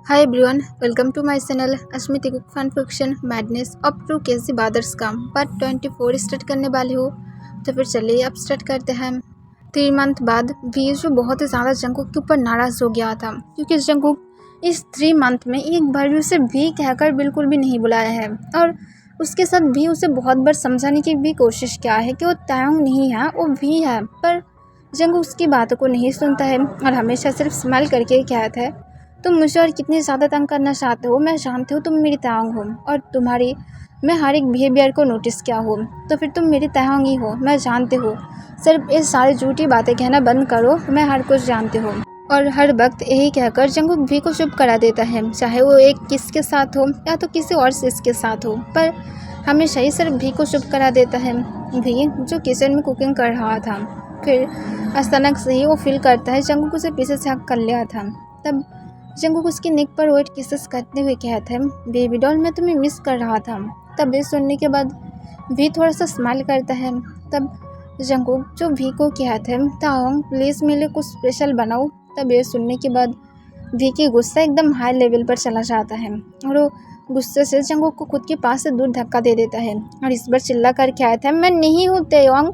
Hi everyone, welcome to my channel Asmita cook fun fiction madness up to KC bothers का part 24 start करने वाली हो। तो फिर चलिए अब स्टार्ट करते हैं। 3 मंथ बाद वी जो बहुत ही ज़्यादा जंगकुक के ऊपर नाराज़ हो गया था, क्योंकि जंगकुक इस 3 मंथ में एक बार भी उसे वी कहकर बिल्कुल भी नहीं बुलाया है। और उसके साथ भी उसे बहुत बार समझाने की भी कोशिश किया है कि वो तायोंग नहीं है, वो वी है। पर जंगकुक उसकी बातों को नहीं सुनता है और हमेशा सिर्फ स्माइल करके ही कहता है, तुम मुझे और कितनी ज़्यादा तंग करना चाहते हो, मैं जानती हूँ तुम मेरी तायोंग हो और तुम्हारी मैं हर एक बिहेवियर को नोटिस किया हो, तो फिर तुम मेरी तायोंग ही हो, मैं जानती हूँ। सिर्फ ये सारी झूठी बातें कहना बंद करो, मैं हर कुछ जानती हूँ। और हर वक्त यही कहकर जंगकुक वी को चुप करा देता है, चाहे वो एक किस के साथ हो या तो किसी और चीज़ के साथ हो, पर हमेशा ही सिर्फ वी को चुप करा देता है। वी जो किचन में कुकिंग कर रहा था, फिर अचानक से ही वो फील करता है जंगकुक उसे पीछे से हक कर लिया था। तब जंगकुक उसकी नेक पर वेट किसेस करते हुए कहते हैं, बेबी डॉल मैं तुम्हें मिस कर रहा था। तब ये सुनने के बाद वी थोड़ा सा स्माइल करता है। तब जंगकुक जो वी को कहते हैं, ताओंग प्लीज़ मेरे लिए कुछ स्पेशल बनाओ। तब ये सुनने के बाद वी की गुस्सा एकदम हाई लेवल पर चला जाता है और वो गुस्से से जंगकुक को खुद के पास से दूर धक्का दे देता है और इस बार चिल्ला कर कहता है, मैं नहीं हूँ ताओंग,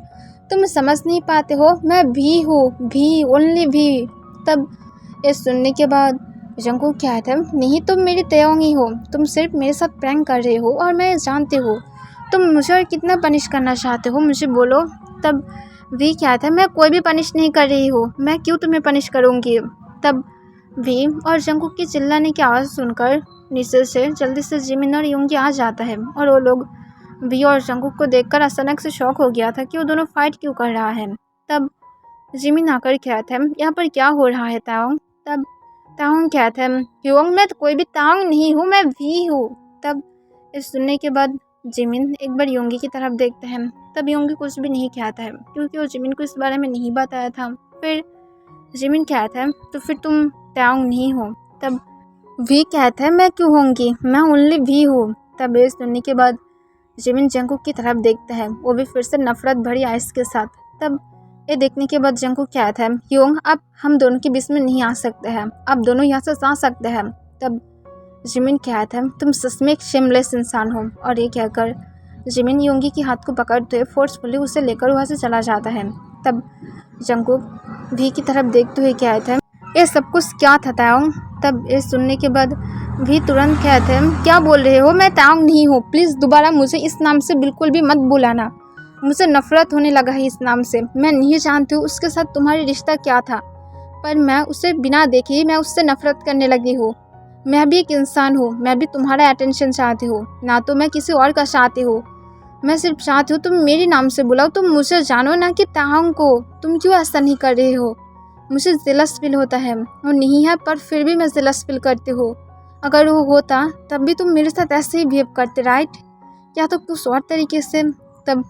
तुम समझ नहीं पाते हो, मैं भी हूँ, भी ओनली भी। तब ये सुनने के बाद जंगकुक कहता है, नहीं तुम मेरी तायोंग ही हो, तुम सिर्फ मेरे साथ प्रैंक कर रहे हो और मैं जानती हूँ। तुम मुझे और कितना पनिश करना चाहते हो, मुझे बोलो। तब वी कहता है, मैं कोई भी पनिश नहीं कर रही हूँ, मैं क्यों तुम्हें पनिश करूँगी। तब वी और जंगकुक की चिल्लाने की आवाज़ सुनकर नीचे से जल्दी से जिमिन और योंगी आ जाता है और वो लोग वी और जंगकुक को देखकर अचानक से शॉक हो गया था कि वो दोनों फाइट क्यों कर रहा है। तब जिमिन आकर कहता है, यहाँ पर क्या हो रहा है ताओंग। तब ताओंग कहता है, योंग मैं तो कोई भी ताओंग नहीं हूँ, मैं वी हूँ। तब इस सुनने के बाद जिमिन एक बार योंगी की तरफ देखता है। तब योंगी कुछ भी नहीं कहता है, क्योंकि वो जिमिन को इस बारे में नहीं बताया था। फिर जिमिन कहता है, तो फिर तुम ताओंग नहीं हो। तब वी कहता है, मैं क्यों होंगी, मैं ओनली वी हूँ। तब ये सुनने के बाद जिमिन जंगकुक की तरफ देखता है, वो भी फिर से नफरत भरी आइस के साथ। तब ये देखने के बाद जंगकुक कहता है, योंग अब हम दोनों के बीच में नहीं आ सकते हैं, आप दोनों यहाँ से जा सकते हैं। तब जिमिन कहता है, तुम सच में एक शेमलेस इंसान हो। और ये कहकर जिमिन योंगी के हाथ को पकड़ते हुए फोर्सफुली उसे लेकर वहाँ से चला जाता है। तब जंगकुक वी की तरफ देखते हुए कहता है, ये सब कुछ क्या था ताओंग। तब ये सुनने के बाद वी तुरंत कहते हैं, क्या बोल रहे हो, मैं ताओंग नहीं हूँ, प्लीज़ दोबारा मुझे इस नाम से बिल्कुल भी मत बुलाना, मुझे नफरत होने लगा है इस नाम से। मैं नहीं जानती हूँ उसके साथ तुम्हारी रिश्ता क्या था, पर मैं उसे बिना देखे ही मैं उससे नफरत करने लगी हूँ। मैं भी एक इंसान हूँ, मैं भी तुम्हारा अटेंशन चाहती हूँ, ना तो मैं किसी और का चाहती हूँ। मैं सिर्फ चाहती हूँ तुम मेरे नाम से बुलाओ, तुम मुझे जानो ना कि ताओंग को। तुम क्यों ऐसा नहीं कर रहे हो, मुझे जेलस फील होता है। वो नहीं है पर फिर भी मैं जेलस फील करती हूँ। अगर वो होता तब भी तुम मेरे साथ ऐसे ही बिहेव करते, राइट, या तो कुछ और तरीके से। तब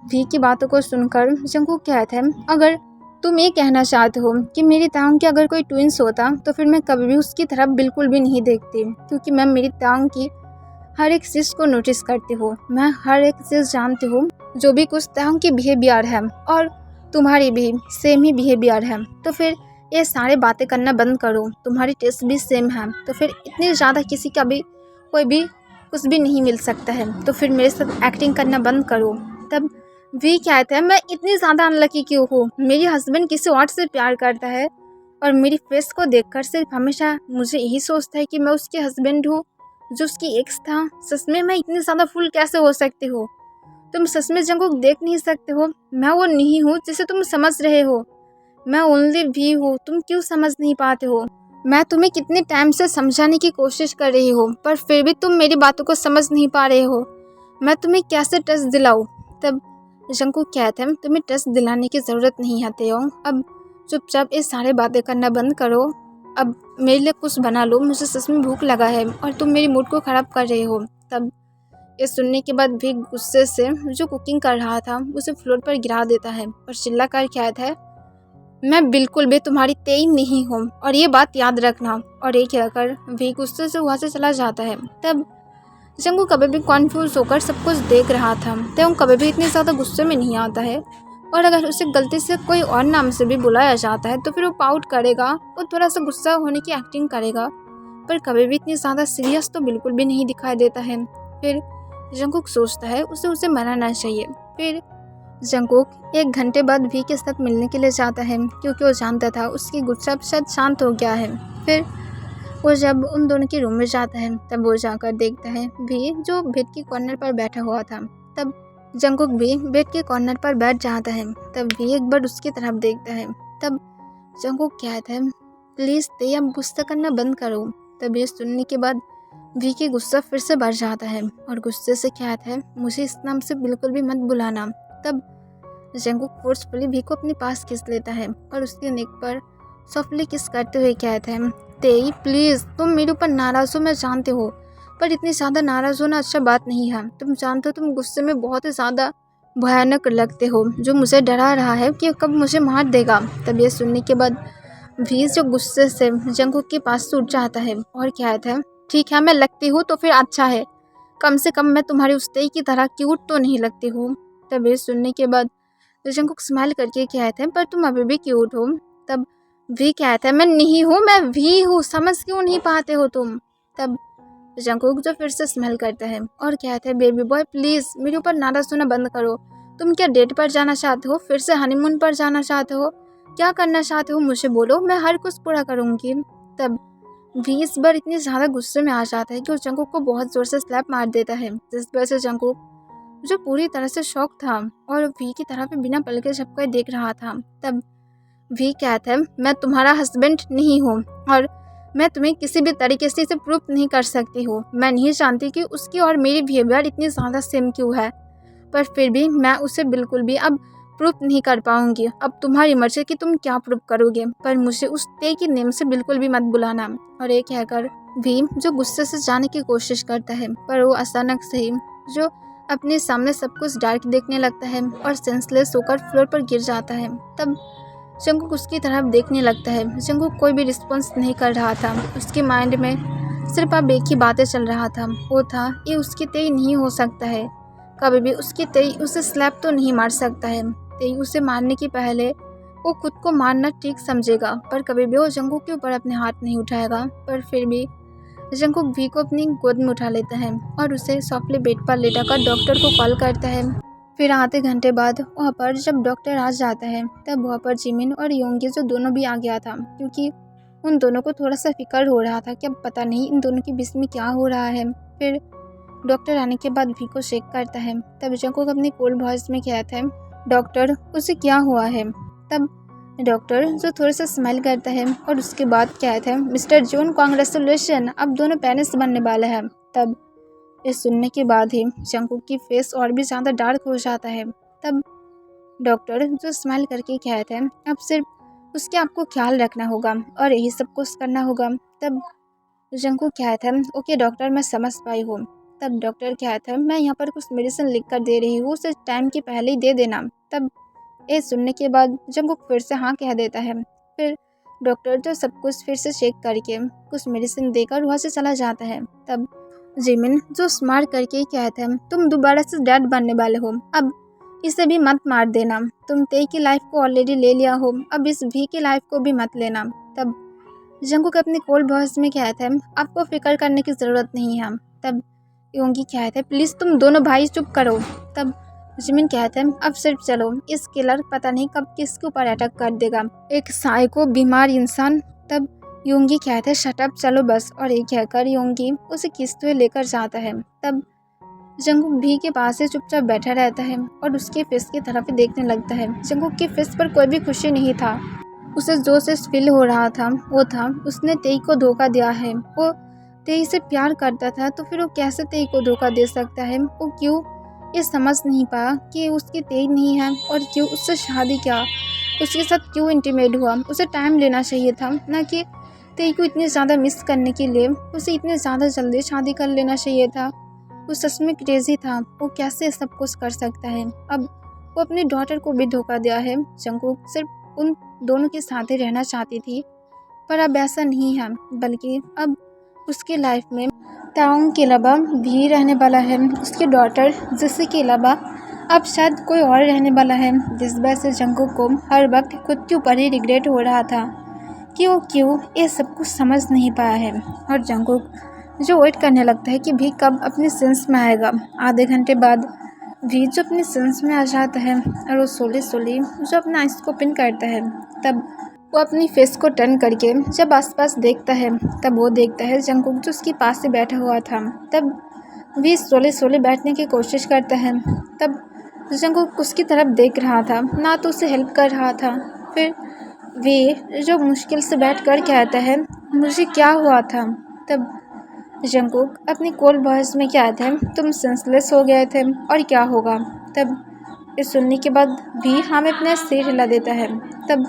वी की बातों को सुनकर जंगकुक कहता है, अगर तुम ये कहना चाहते हो कि मेरी ताओंग के अगर कोई ट्विंस होता तो फिर मैं कभी भी उसकी तरफ बिल्कुल भी नहीं देखती, क्योंकि मैं मेरी ताओंग की हर एक चीज़ को नोटिस करती हूँ, मैं हर एक चीज़ जानती हूँ। जो भी कुछ ताओंग की बिहेवियर है और तुम्हारी भी सेम ही बिहेवियर है, तो फिर ये सारी बातें करना बंद करो, तुम्हारी टेस्ट भी सेम है, तो फिर इतनी ज़्यादा किसी का भी कोई भी कुछ भी नहीं मिल सकता है, तो फिर मेरे साथ एक्टिंग करना बंद करो। तब वी कहते हैं, मैं इतनी ज़्यादा अनलकी क्यों हूँ, मेरी हस्बैंड किसी और से प्यार करता है और मेरी फेस को देखकर सिर्फ हमेशा मुझे यही सोचता है कि मैं उसके हस्बैंड हूँ जो उसकी एक्स था। सच में मैं इतनी ज़्यादा फुल कैसे हो सकती हो, तुम सच में जंगकुक देख नहीं सकते हो, मैं वो नहीं हूँ जिसे तुम समझ रहे हो, मैं ओनली वी हूँ, तुम क्यों समझ नहीं पाते हो। मैं तुम्हें कितने टाइम से समझाने की कोशिश कर रही हूँ, पर फिर भी तुम मेरी बातों को समझ नहीं पा रहे हो, मैं तुम्हें कैसे ट्रस्ट दिलाऊँ। तब जंगकुक कहते हैं, तुम्हें ट्रस्ट दिलाने की ज़रूरत नहीं है ताओंग, अब चुपचाप ये सारे बातें करना बंद करो, अब मेरे लिए कुछ बना लो, मुझे सच में भूख लगा है और तुम मेरी मूड को ख़राब कर रहे हो। तब ये सुनने के बाद भी गुस्से से जो कुकिंग कर रहा था उसे फ्लोर पर गिरा देता है और चिल्ला कर कहता है, मैं बिल्कुल भी तुम्हारी ताओंग नहीं हूँ और ये बात याद रखना। और ये कहकर भी गुस्से से वहाँ से चला जाता है। तब जंगकुक कभी भी कॉन्फ्यूज होकर सब कुछ देख रहा था। ताओंग कभी भी इतने ज़्यादा गुस्से में नहीं आता है, और अगर उसे गलती से कोई और नाम से भी बुलाया जाता है तो फिर वो पाउट करेगा और थोड़ा सा गुस्सा होने की एक्टिंग करेगा, पर कभी भी इतनी ज़्यादा सीरियस तो बिल्कुल भी नहीं दिखाई देता है। फिर जंगकुक सोचता है उसे मनाना चाहिए। फिर जंगकुक 1 घंटे बाद वी के साथ मिलने के लिए जाता है, क्योंकि वो जानता था उसकी गुस्सा अब शायद शांत हो गया है। फिर वो जब उन दोनों के रूम में जाता है तब वो जाकर देखता है वी जो बेड के कॉर्नर पर बैठा हुआ था। तब जंगकुक भी बेड के कॉर्नर पर बैठ जाता है। तब वी एक बार उसकी तरफ देखता है। तब जंगकुक कहता है, प्लीज़ ते अब गुस्सा करना बंद करो। तब ये सुनने के बाद वी की गुस्सा फिर से बढ़ जाता है और गुस्से से कहता है, मुझे इस नाम से बिल्कुल भी मत बुलाना। तब जंगकुक फोर्सफुली वी को अपने पास खींच लेता है और उसके नेक पर सॉफ्टली किस करते हुए कहता है, तेई प्लीज़ तुम मेरे ऊपर नाराज़ हो, मैं जानते हो, पर इतनी ज़्यादा नाराज़ होना अच्छा बात नहीं है। तुम जानते हो तुम गुस्से में बहुत ही ज़्यादा भयानक लगते हो, जो मुझे डरा रहा है कि कब मुझे मार देगा। तब ये सुनने के बाद वी जो गुस्से से जंगकुक के पास उठ जाता है और कहता है, ठीक है मैं लगती हूँ तो फिर अच्छा है, कम से कम मैं तुम्हारी उस तेई की तरह क्यूट तो नहीं लगती हूँ। तब ये सुनने के बाद जंगकुक स्माइल करके कहते हैं, पर तुम अभी भी क्यूट हो। तब वी कहता है, मैं नहीं हूँ, मैं वी हूँ, समझ क्यों नहीं पाते हो तुम। तब जंगकुक जो फिर से स्माइल करता है और कहता है, बेबी बॉय प्लीज़ मेरे ऊपर नाराज़ होना बंद करो। तुम क्या डेट पर जाना चाहते हो, फिर से हनीमून पर जाना चाहते हो, क्या करना चाहते हो मुझे बोलो, मैं हर कुछ पूरा करूँगी। तब वी इस बार इतनी ज़्यादा गुस्से में आ जाता है कि वो जंगकुक को बहुत ज़ोर से स्लैप मार देता है, जिस वजह से जंगकुक जो पूरी तरह से शॉक था और वी की तरफ बिना पलके झपके देख रहा था। तब वी कहता है, मैं तुम्हारा हस्बैंड नहीं हूँ और मैं तुम्हें किसी भी तरीके से इसे प्रूफ नहीं कर सकती हूँ। मैं नहीं जानती कि उसकी और मेरी बिहेवियर इतनी ज़्यादा सेम क्यों है, पर फिर भी मैं उसे बिल्कुल भी अब प्रूफ नहीं कर पाऊँगी। अब तुम्हारी मर्जी कि तुम क्या प्रूफ करोगे, पर मुझे उस ते के नेम से बिल्कुल भी मत बुलाना। और ये कहकर वी जो गुस्से से जाने की कोशिश करता है, पर वो अचानक से ही जो अपने सामने सब कुछ डार्क देखने लगता है और सेंसलेस होकर फ्लोर पर गिर जाता है। तब जंगकुक उसकी तरफ देखने लगता है। जंगकुक कोई भी रिस्पॉन्स नहीं कर रहा था। उसके माइंड में सिर्फ अब एक ही बातें चल रहा था, वो था ये उसकी तेई नहीं हो सकता है, कभी भी उसकी तेई उसे स्लैप तो नहीं मार सकता है। तेई उसे मारने के पहले वो खुद को मारना ठीक समझेगा, पर कभी भी वो जंगकुक के ऊपर अपने हाथ नहीं उठाएगा। पर फिर भी जंगकुक वी को अपनी गोद में उठा लेता है और उसे सॉफ्टली बेड पर लेटाकर डॉक्टर को कॉल करता है। फिर आधे घंटे बाद वहाँ पर जब डॉक्टर आ जाता है तब वहाँ पर जिमिन और योंगी जो दोनों भी आ गया था, क्योंकि उन दोनों को थोड़ा सा फिक्र हो रहा था कि अब पता नहीं इन दोनों के बीच में क्या हो रहा है। फिर डॉक्टर आने के बाद वी को चेक करता है। तब जंगकुक अपनी कोल्ड वॉइस में कहता है, डॉक्टर उसे क्या हुआ है। तब डॉक्टर जो थोड़ा सा स्माइल करता है और उसके बाद कहता है, मिस्टर जॉन कांग्रेचुलेशन, अब दोनों पेरेंट्स बनने वाले हैं। तब ये सुनने के बाद ही जंगकुक की फेस और भी ज़्यादा डार्क हो जाता है। तब डॉक्टर जो स्माइल करके कहते हैं, अब सिर्फ उसके आपको ख्याल रखना होगा और यही सब कुछ करना होगा। तब जंगकुक कहता है, ओके डॉक्टर मैं समझ पाई हूँ। तब डॉक्टर कहता है, मैं यहाँ पर कुछ मेडिसिन लिख कर दे रही हूँ, उसे टाइम के पहले ही दे देना। तब ये सुनने के बाद जंगकुक फिर से हाँ कह देता है। फिर डॉक्टर जो सब कुछ फिर से चेक करके कुछ मेडिसिन देकर वहाँ से चला जाता है। तब जिमिन जो स्मार्ट करके कहता है, तुम दोबारा से डैड बनने वाले हो, अब इसे भी मत मार देना, तुम तेई की लाइफ को ऑलरेडी ले लिया हो, अब इस वी की लाइफ को भी मत लेना। तब जंगकुक अपने कोल्ड वॉइस में कहता है, आपको फिक्र करने की ज़रूरत नहीं है। तब योंगी कहता है, प्लीज़ तुम दोनों भाई चुप करो। तब जिमिन कहता है, अब सिर्फ चलो, इस किलर पता नहीं कब किसके ऊपर अटैक कर देगा, एक साइको बीमार इंसान। तब योंगी कहता है, शट अप चलो बस, और ये कहकर योंगी उसे खींचते हुए लेकर जाता है। तब जंगकुक भी के पास से चुपचाप बैठा रहता है और उसके फेस की तरफ देखने लगता है। जंगकुक के फेस पर कोई भी खुशी नहीं था। उसे जो से फील हो रहा था वो था उसने तेई को धोखा दिया है। वो तेई से प्यार करता था तो फिर वो कैसे तेई को धोखा दे सकता है। वो क्यों ये समझ नहीं पाया कि उसकी तेई नहीं है और क्यों उससे शादी किया, उसके साथ क्यों इंटीमेट हुआ। उसे टाइम लेना चाहिए था, ना कि तेई को इतनी ज़्यादा मिस करने के लिए उसे इतने ज़्यादा जल्दी शादी कर लेना चाहिए था। वो सच में क्रेजी था, वो कैसे सब कुछ कर सकता है। अब वो अपनी डॉटर को भी धोखा दिया है। जंगकुक सिर्फ उन दोनों के साथ ही रहना चाहती थी, पर अब ऐसा नहीं है, बल्कि अब उसकी लाइफ में ताओंग के अलावा भी रहने वाला है। उसकी डॉटर जिसी के अलावा अब शायद कोई और रहने वाला है। जिस वजह से जंगकुक को हर वक्त खुद के ऊपर ही रिग्रेट हो रहा था कि वो क्यों ये सब कुछ समझ नहीं पाया है। और जंगकुक जो वेट करने लगता है कि भी कब अपने सेंस में आएगा। आधे घंटे बाद भी जो अपने सेंस में आ जाता है और वो सोली सोली जो अपना आइस को ओपन करता है, तब वो अपनी फेस को टर्न करके जब आसपास देखता है, तब वो देखता है जंगकुक जो उसके पास से बैठा हुआ था। तब भी सोले सोले बैठने की कोशिश करता है। तब जंगकुक उसकी तरफ देख रहा था, ना तो उसे हेल्प कर रहा था। फिर वे जो मुश्किल से बैठ कर कहता है, मुझे क्या हुआ था। तब जंगकुक अपनी कोल्ड वॉइस में कहता है, तुम सेंसलेस हो गए थे और क्या होगा। तब ये सुनने के बाद भी हमें अपना सिर हिला देता है। तब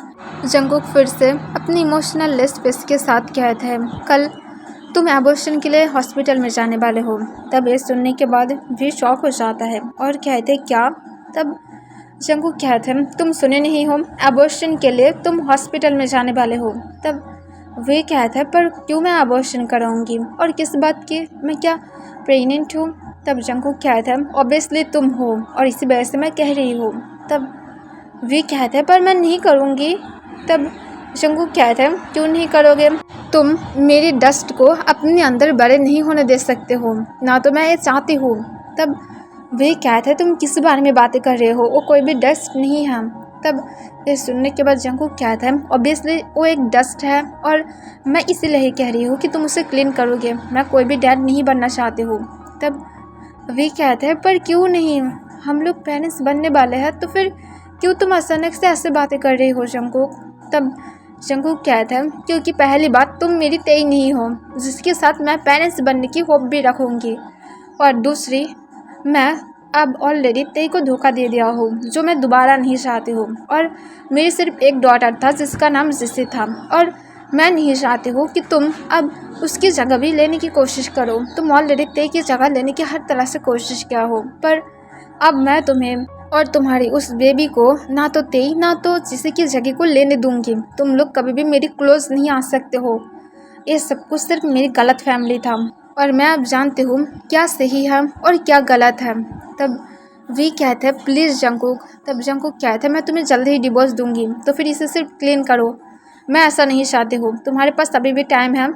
जंगकुक फिर से अपनी इमोशनल लेस फेस के साथ कहता है, कल तुम एबॉर्शन के लिए हॉस्पिटल में जाने वाले हो। तब ये सुनने के बाद भी शॉक हो जाता है और कहते क्या। तब जंगकुक कहते हैं, तुम सुने नहीं हो, एबॉर्शन के लिए तुम हॉस्पिटल में जाने वाले हो। तब वे कहता है, पर क्यों मैं अबॉर्शन कराऊंगी और किस बात की, मैं क्या प्रेग्नेंट हूँ। तब जंगकुक कहता है, ऑब्वियसली तुम हो और इसी वजह से मैं कह रही हूँ। तब वे कहता है, पर मैं नहीं करूँगी। तब जंगकुक कहता है, क्यों नहीं करोगे, तुम मेरी डस्ट को अपने अंदर बड़े नहीं होने दे सकते हो, ना तो मैं ये चाहती हूँ। तब वे कहता है, तुम किस बारे में बातें कर रहे हो, वो कोई भी डस्ट नहीं है। तब ये सुनने के बाद जंगकुक कहता है, ऑब्वियसली वो एक डस्ट है और मैं इसीलिए ही कह रही हूँ कि तुम उसे क्लीन करोगे, मैं कोई भी डैड नहीं बनना चाहती हूँ। तब वे कहते हैं, पर क्यों नहीं, हम लोग पेरेंट्स बनने वाले हैं, तो फिर क्यों तुम अचानक से ऐसे बातें कर रही हो जंगकुक। तब जंगकुक कहता है, क्योंकि पहली बात तुम मेरी तेई नहीं हो जिसके साथ मैं पेरेंट्स बनने की होप भी रखूँगी, और दूसरी मैं अब ऑलरेडी तेई को धोखा दे दिया हूँ जो मैं दोबारा नहीं चाहती हूँ। और मेरी सिर्फ एक डॉटर था जिसका नाम जिसी था, और मैं नहीं चाहती हूँ कि तुम अब उसकी जगह भी लेने की कोशिश करो। तुम ऑलरेडी तेई की जगह लेने की हर तरह से कोशिश किया हो, पर अब मैं तुम्हें और तुम्हारी उस बेबी को ना तो तेई ना तो जिसी की जगह को लेने दूंगी। तुम लोग कभी भी मेरी क्लोज नहीं आ सकते हो। ये सब कुछ सिर्फ मेरी गलत फैमिली था और मैं अब जानती हूँ क्या सही है और क्या गलत है। तब वी कहते हैं, प्लीज़ जंगकुक। तब जंगकुक कहते हैं, मैं तुम्हें जल्दी ही डिवोर्स दूंगी, तो फिर इसे सिर्फ क्लीन करो। मैं ऐसा नहीं चाहती हूँ, तुम्हारे पास अभी भी टाइम है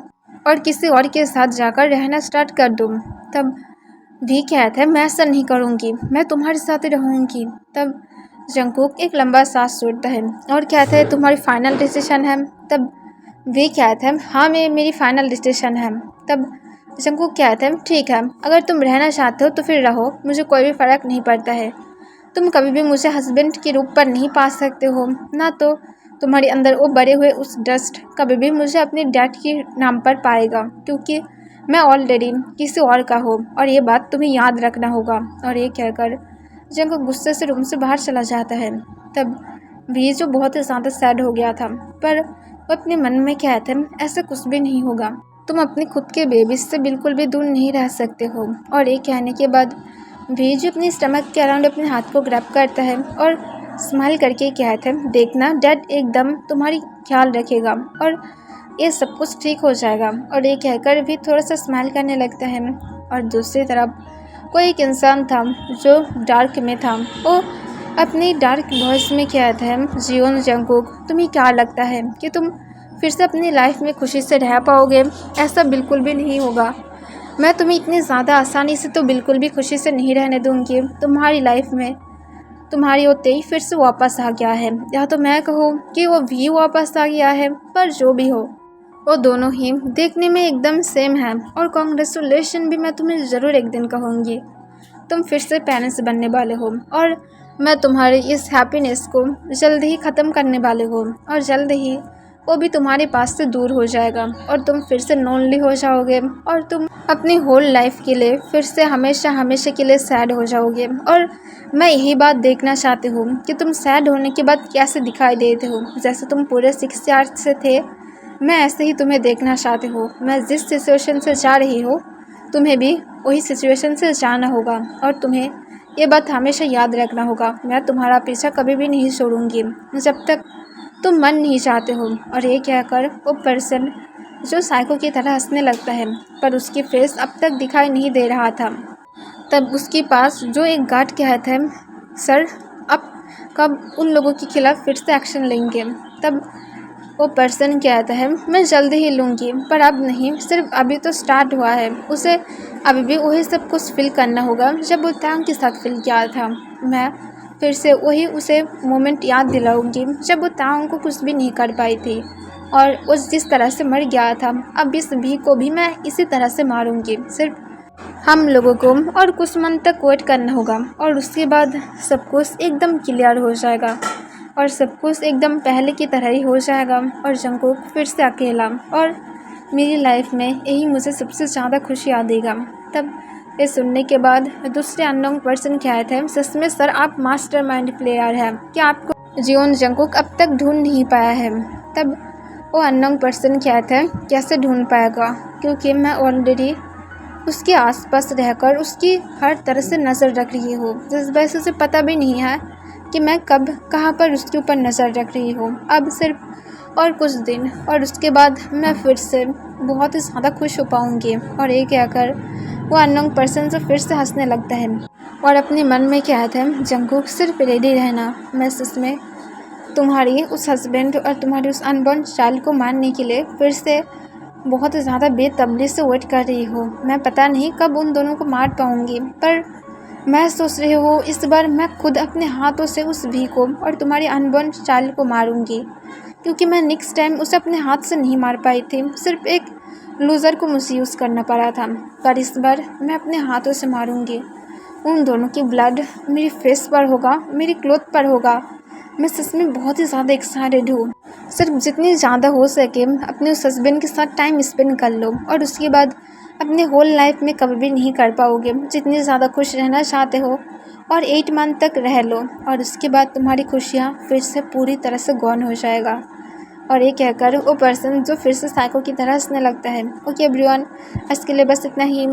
और किसी और के साथ जाकर रहना स्टार्ट कर दूँ। तब भी कहता है, मैं ऐसा नहीं करूँगी, मैं तुम्हारे साथ ही रहूँगी। तब जंगकुक एक लंबा सांस छोड़ता है और कहता है, तुम्हारी फाइनल डिसीजन है। तब वे कहता है, हाँ मेरी फाइनल डिसीजन है। तब जंगकुक कहता है, ठीक है, अगर तुम रहना चाहते हो तो फिर रहो, मुझे कोई भी फ़र्क नहीं पड़ता है। तुम कभी भी मुझे हस्बैंड के रूप पर नहीं पा सकते हो, ना तो तुम्हारे अंदर वो बड़े हुए उस डस्ट कभी भी मुझे अपने डैड के नाम पर पाएगा, क्योंकि मैं ऑलरेडी किसी और का हूँ और ये बात तुम्हें याद रखना होगा। और ये कहकर जंगकुक गुस्से से रूम से बाहर चला जाता है। तब भी जो बहुत ही ज़्यादा सैड हो गया था, पर वो अपने मन में कहते हैं, ऐसा कुछ भी नहीं होगा, तुम अपने खुद के बेबी से बिल्कुल भी दूर नहीं रह सकते हो। और ये कहने के बाद भी जो अपनी स्टमक के अराउंड अपने हाथ को ग्रैब करता है और स्माइल करके कहते हैं, देखना डैड एकदम तुम्हारी ख्याल रखेगा और ये सब कुछ ठीक हो जाएगा। और ये कहकर भी थोड़ा सा स्माइल करने लगता है। और दूसरी तरफ कोई एक इंसान था जो डार्क में था, वो अपनी डार्क वॉइस में कहता है, जियोन जंगकुक, तुम्हें क्या लगता है कि तुम फिर से अपनी लाइफ में खुशी से रह पाओगे? ऐसा बिल्कुल भी नहीं होगा। मैं तुम्हें इतनी ज़्यादा आसानी से तो बिल्कुल भी खुशी से नहीं रहने दूंगी। तुम्हारी लाइफ में तुम्हारी होते ही फिर से वापस आ गया है, या तो मैं कहूँ कि वो भी वापस आ गया है, पर जो भी हो वो दोनों ही देखने में एकदम सेम है। और कॉन्ग्रेचुलेशन भी मैं तुम्हें ज़रूर एक दिन कहूँगी, तुम फिर से पेरेंट्स बनने वाले हो और मैं तुम्हारे इस हैप्पीनेस को जल्द ही ख़त्म करने वाले हो और जल्द ही वो भी तुम्हारे पास से दूर हो जाएगा और तुम फिर से लोनली हो जाओगे और तुम अपनी होल लाइफ के लिए फिर से हमेशा हमेशा के लिए सैड हो जाओगे। और मैं यही बात देखना चाहती हूँ कि तुम सैड होने के बाद कैसे दिखाई देते हो। जैसे तुम पूरे 6 ईयर्स से थे, मैं ऐसे ही तुम्हें देखना चाहती हूँ। मैं जिस सिचुएशन से जा रही हूँ तुम्हें भी वही सिचुएशन से जाना होगा और तुम्हें ये बात हमेशा याद रखना होगा, मैं तुम्हारा पीछा कभी भी नहीं छोड़ूंगी जब तक तुम मन नहीं चाहते हो। और ये कहकर वो पर्सन जो साइको की तरह हंसने लगता है, पर उसकी फेस अब तक दिखाई नहीं दे रहा था। तब उसके पास जो एक गार्ड कहता है, सर अब कब उन लोगों के खिलाफ़ फिर से एक्शन लेंगे? तब वो पर्सन कहता है मैं जल्दी ही लूँगी, पर अब नहीं, सिर्फ अभी तो स्टार्ट हुआ है। उसे अभी भी वही सब कुछ फील करना होगा जब वो तांग के साथ फील किया था। मैं फिर से वही उसे मोमेंट याद दिलाऊंगी जब वो तांग को कुछ भी नहीं कर पाई थी और उस जिस तरह से मर गया था। अब इस भी को भी मैं इसी तरह से मारूंगी। सिर्फ हम लोगों को और कुछ मंथ तक वेट करना होगा और उसके बाद सब कुछ एकदम क्लियर हो जाएगा और सब कुछ एकदम पहले की तरह ही हो जाएगा और जंगकुक फिर से अकेला और मेरी लाइफ में यही मुझे सबसे ज़्यादा खुशियाँ देगा। तब ये सुनने के बाद दूसरे अननोन पर्सन क्या थे, सच में सर आप मास्टरमाइंड प्लेयर हैं, क्या आपको जियोन जंगकुक अब तक ढूंढ नहीं पाया है? तब वो अननोन पर्सन क्या थे, कैसे ढूंढ पाएगा, क्योंकि मैं ऑलरेडी उसके आसपास रहकर उसकी हर तरह से नज़र रख रही हूँ, जिस वजह से उसे पता भी नहीं है कि मैं कब कहाँ पर उसके ऊपर नज़र रख रही हूँ। अब सिर्फ और कुछ दिन और उसके बाद मैं फिर से बहुत ही ज़्यादा खुश हो पाऊँगी। और ये कहकर वो अननोन पर्सन से फिर से हंसने लगता है और अपने मन में कहता है जंगकुक सिर्फ रेडी रहना, मैं सच में तुम्हारी उस हस्बैंड और तुम्हारी उस अनबॉर्न चाइल्ड को मारने के लिए फिर से बहुत ज़्यादा बेतबली से वेट कर रही हूँ। मैं पता नहीं कब उन दोनों को मार पाऊँगी, पर मैं सोच रही हूँ इस बार मैं खुद अपने हाथों से उस भी को और तुम्हारी अनबॉर्न चाइल्ड को मारूंगी, क्योंकि मैं नेक्स्ट टाइम उसे अपने हाथ से नहीं मार पाई थी, सिर्फ एक लूज़र को मुझे यूज़ करना पड़ा था। पर इस बार मैं अपने हाथों से मारूंगी। उन दोनों की ब्लड मेरी फेस पर होगा, मेरी क्लोथ पर होगा। मैं सच में बहुत ही ज़्यादा एक्साइटेड हूँ। सिर्फ जितनी ज़्यादा हो सके अपने उस हस्बैंड के साथ टाइम स्पेंड कर लो और उसके बाद अपने होल लाइफ में कभी भी नहीं कर पाओगे। जितनी ज़्यादा खुश रहना चाहते हो और 8 मंथ तक रह लो और उसके बाद तुम्हारी खुशियाँ फिर से पूरी तरह से गॉन हो जाएगा। और ये कहकर वो पर्सन जो फिर से साइको की तरह हंसने लगता है। ओके एवरीवन, आज के लिए बस इतना ही।